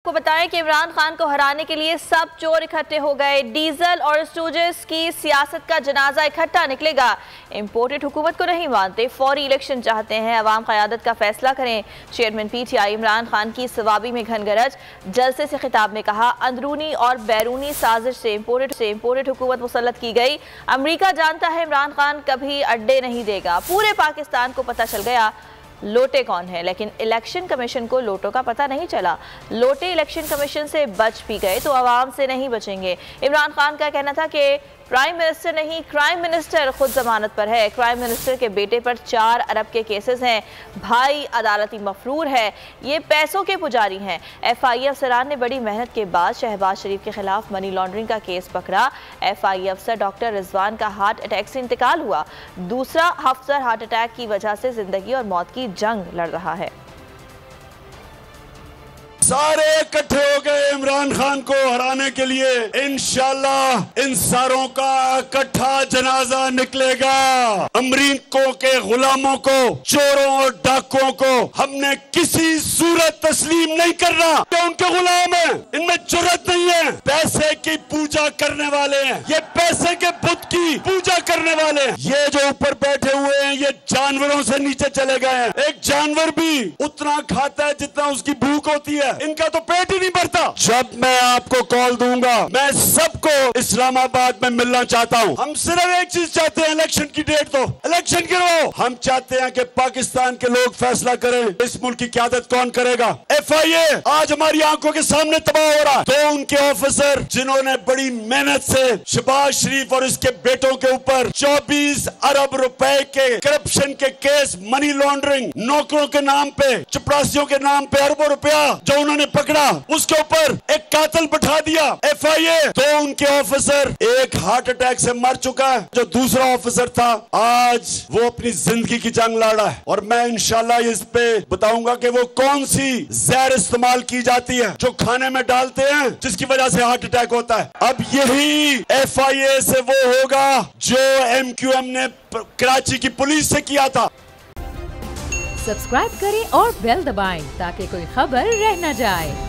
आपको बताएं कि इमरान खान को हराने के लिए सब चोर इकट्ठे हो गए। डीजल और स्टूजेस की सियासत का जनाजा इकट्ठा निकलेगा। इंपोर्टेड हुकूमत को नहीं मानते, फौरी इलेक्शन चाहते हैं, अवाम क़यादत का फैसला करें। चेयरमैन पीटीआई इमरान खान की सवाबी में घनगरज। जलसे से खिताब में कहा, अंदरूनी और बैरूनी साजिश से इंपोर्टेड हुकूमत मुसल्लत की गई। अमरीका जानता है इमरान खान कभी अड्डे नहीं देगा। पूरे पाकिस्तान को पता चल गया लोटे कौन है, लेकिन इलेक्शन कमीशन को लोटों का पता नहीं चला। लोटे इलेक्शन कमीशन से बच भी गए तो आवाम से नहीं बचेंगे। इमरान खान का कहना था कि प्राइम मिनिस्टर नहीं, क्राइम मिनिस्टर खुद जमानत पर है। क्राइम मिनिस्टर के बेटे पर 4 अरब के केसेस हैं। भाई अदालती मफरूर है, ये पैसों के पुजारी हैं। FI अफसरान ने बड़ी मेहनत के बाद शहबाज शरीफ के खिलाफ मनी लॉन्ड्रिंग का केस पकड़ा। FI अफसर डॉक्टर रिजवान का हार्ट अटैक से इंतकाल हुआ। दूसरा अफसर हार्ट अटैक की वजह से जिंदगी और मौत की जंग लड़ रहा है। सारे इकट्ठे हो गए इमरान खान को हराने के लिए। इंशाल्लाह इन सारों का इकट्ठा जनाजा निकलेगा। अमरीकों के गुलामों को, चोरों और डाकुओं को हमने किसी सूरत तस्लीम नहीं करना। ये उनके गुलाम हैं, इनमें जुर्रत नहीं है। पैसे की पूजा करने वाले हैं, ये पैसे के बुत की पूजा करने वाले हैं। ये जो ऊपर बैठे हुए हैं ये जानवरों से नीचे चले गए हैं। एक जानवर भी उतना खाता है जितना उसकी भूख होती है, इनका तो पेट ही नहीं भरता। जब मैं आपको कॉल दूंगा, मैं सबको इस्लामाबाद में मिलना चाहता हूँ। हम सिर्फ एक चीज चाहते हैं, इलेक्शन की डेट दो, इलेक्शन गिरवाओ। हम चाहते हैं कि पाकिस्तान के लोग फैसला करें इस मुल्क की क़यादत कौन करेगा। FIA आज हमारी आंखों के सामने तबाह हो रहा है। तो उनके ऑफिसर जिन्होंने बड़ी मेहनत से शहबाज शरीफ और इसके बेटों के ऊपर 24 अरब रुपए के करप्शन के केस, मनी लॉन्ड्रिंग, नौकरों के नाम पे, चपरासियों के नाम पे अरबों रुपया जो उन्होंने पकड़ा, उसके ऊपर एक कातिल बैठा दिया। FIA तो उनके ऑफिसर एक हार्ट अटैक से मर चुका है। जो दूसरा ऑफिसर था आज वो अपनी जिंदगी की जंग लड़ रहा है। और मैं इंशाल्लाह इस पे बताऊंगा कि वो कौन सी जहर इस्तेमाल की जाती है जो खाने में डालते हैं जिसकी वजह से हार्ट अटैक होता है। अब यही FIA से वो होगा जो MQM ने कराची की पुलिस से किया था। सब्सक्राइब करें और बेल दबाएं ताकि कोई खबर रह न जाए।